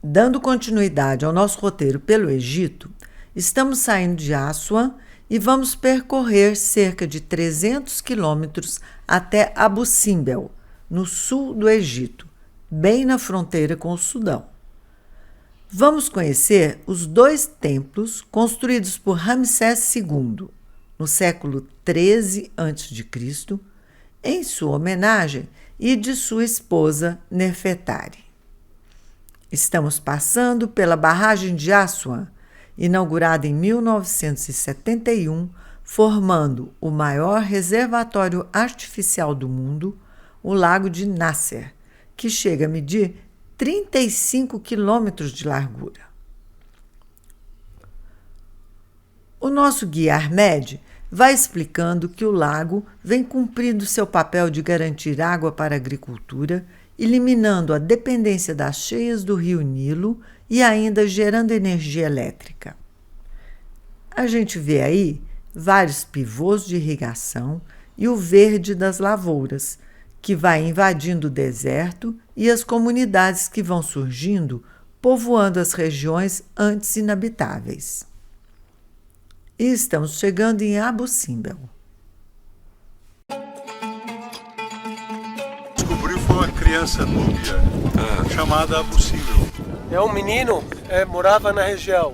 Dando continuidade ao nosso roteiro pelo Egito, estamos saindo de Assuan e vamos percorrer cerca de 300 quilômetros até Abu Simbel, no sul do Egito, bem na fronteira com o Sudão. Vamos conhecer os 2 templos construídos por Ramsés II, no século XIII a.C., em sua homenagem e de sua esposa Nefertari. Estamos passando pela barragem de Assuan, inaugurada em 1971, formando o maior reservatório artificial do mundo, o Lago de Nasser, que chega a medir 35 quilômetros de largura. O nosso guia Ahmed vai explicando que o lago vem cumprindo seu papel de garantir água para a agricultura, eliminando a dependência das cheias do rio Nilo e ainda gerando energia elétrica. A gente vê aí vários pivôs de irrigação e o verde das lavouras, que vai invadindo o deserto e as comunidades que vão surgindo, povoando as regiões antes inabitáveis. E estamos chegando em Abu Simbel. Uma criança núbia chamada Abu Simbel. É um menino, morava na região.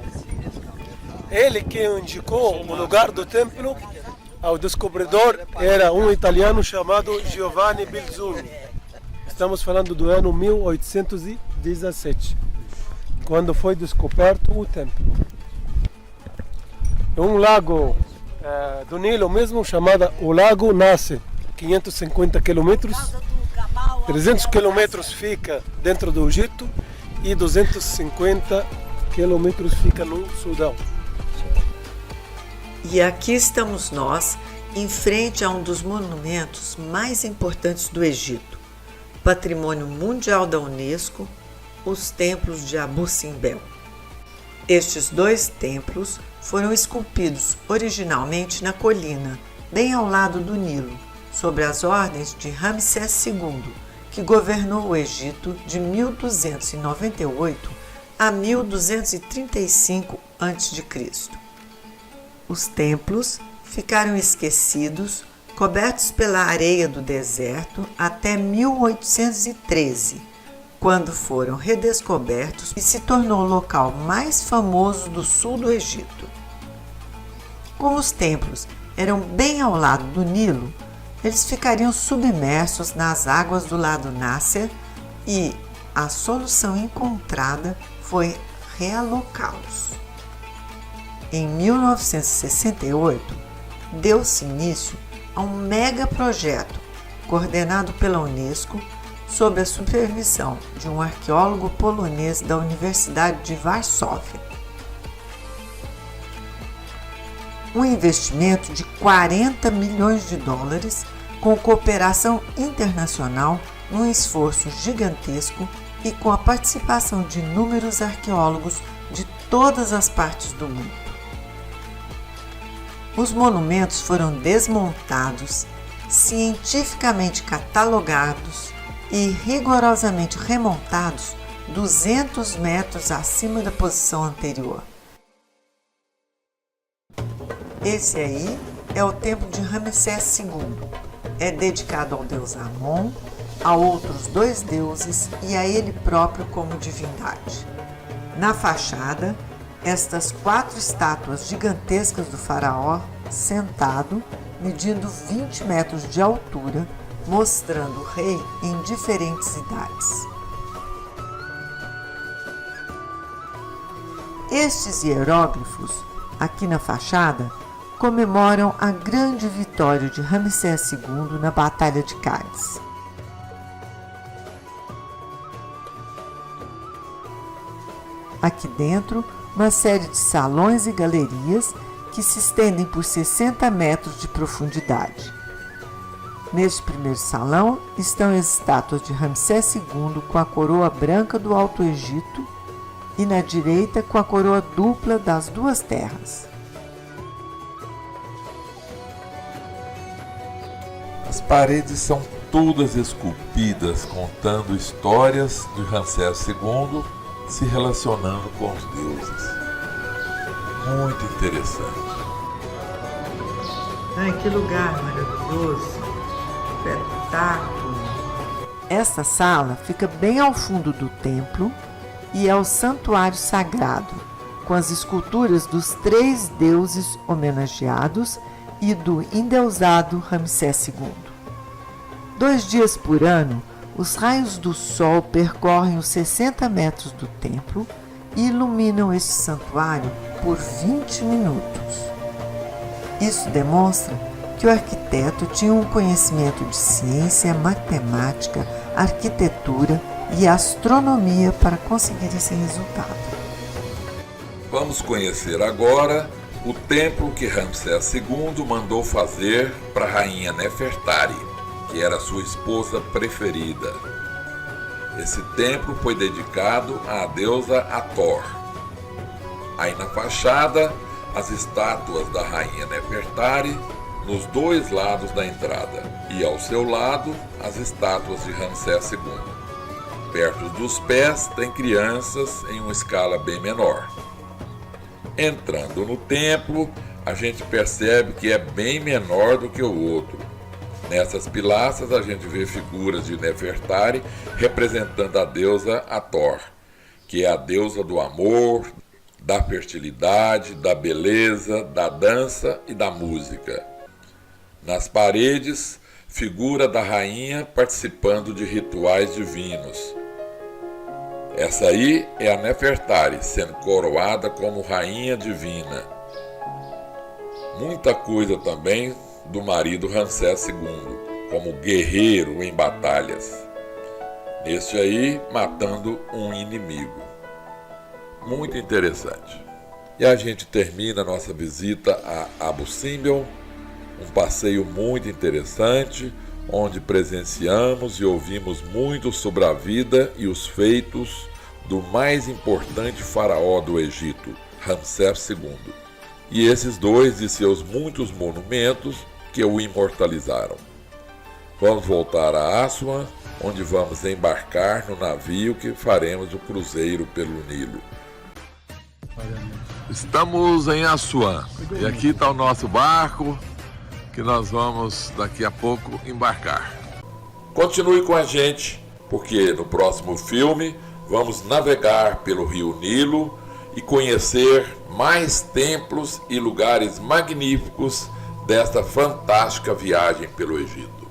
Ele que indicou o lugar do templo ao descobridor era um italiano chamado Giovanni Belzoni. Estamos falando do ano 1817, quando foi descoberto o templo. É um lago do Nilo mesmo, chamado o Lago Nasser, 550 quilômetros. 300 quilômetros fica dentro do Egito e 250 quilômetros fica no Sudão. E aqui estamos nós, em frente a um dos monumentos mais importantes do Egito, Patrimônio Mundial da Unesco, os Templos de Abu Simbel. Estes 2 templos foram esculpidos originalmente na colina, bem ao lado do Nilo, sob as ordens de Ramsés II, que governou o Egito de 1298 a 1235 a.C. Os templos ficaram esquecidos, cobertos pela areia do deserto, até 1813, quando foram redescobertos e se tornou o local mais famoso do sul do Egito. Como os templos eram bem ao lado do Nilo, eles ficariam submersos nas águas do lado Nasser e a solução encontrada foi realocá-los. Em 1968, deu-se início a um megaprojeto coordenado pela Unesco sob a supervisão de um arqueólogo polonês da Universidade de Varsóvia. Um investimento de 40 milhões de dólares com cooperação internacional num esforço gigantesco e com a participação de inúmeros arqueólogos de todas as partes do mundo. Os monumentos foram desmontados, cientificamente catalogados e rigorosamente remontados 200 metros acima da posição anterior. Esse aí é o templo de Ramsés II. É dedicado ao deus Amon, a outros 2 deuses e a ele próprio como divindade. Na fachada, estas 4 estátuas gigantescas do faraó sentado, medindo 20 metros de altura, mostrando o rei em diferentes idades. Estes hieróglifos, aqui na fachada, comemoram a grande vitória de Ramsés II na Batalha de Cádiz. Aqui dentro, uma série de salões e galerias que se estendem por 60 metros de profundidade. Neste primeiro salão estão as estátuas de Ramsés II com a coroa branca do Alto Egito e na direita com a coroa dupla das 2 terras. As paredes são todas esculpidas contando histórias de Ramsés II se relacionando com os deuses. Muito interessante. Ai, que lugar maravilhoso! Espetáculo! Esta sala fica bem ao fundo do templo e é o santuário sagrado, com as esculturas dos 3 deuses homenageados e do endeusado Ramsés II. 2 dias por ano, os raios do sol percorrem os 60 metros do templo e iluminam este santuário por 20 minutos. Isso demonstra que o arquiteto tinha um conhecimento de ciência, matemática, arquitetura e astronomia para conseguir esse resultado. Vamos conhecer agora o templo que Ramsés II mandou fazer para a rainha Nefertari, que era sua esposa preferida. Esse templo foi dedicado à deusa Hathor. Aí na fachada, as estátuas da rainha Nefertari nos 2 lados da entrada e ao seu lado as estátuas de Ramsés II. Perto dos pés tem crianças em uma escala bem menor. Entrando no templo, a gente percebe que é bem menor do que o outro. Nessas pilastras a gente vê figuras de Nefertari representando a deusa Hathor, que é a deusa do amor, da fertilidade, da beleza, da dança e da música. Nas paredes, figura da rainha participando de rituais divinos. Essa aí é a Nefertari, sendo coroada como rainha divina. Muita coisa também do marido Ramsés II, como guerreiro em batalhas. Este aí, matando um inimigo. Muito interessante. E a gente termina a nossa visita a Abu Simbel, um passeio muito interessante, onde presenciamos e ouvimos muito sobre a vida e os feitos do mais importante faraó do Egito, Ramsés II, e esses 2 de seus muitos monumentos que o imortalizaram. Vamos voltar a Assuan, onde vamos embarcar no navio que faremos o cruzeiro pelo Nilo. Estamos em Assuan, e aqui está o nosso barco, que nós vamos daqui a pouco embarcar. Continue com a gente, porque no próximo filme vamos navegar pelo rio Nilo e conhecer mais templos e lugares magníficos desta fantástica viagem pelo Egito.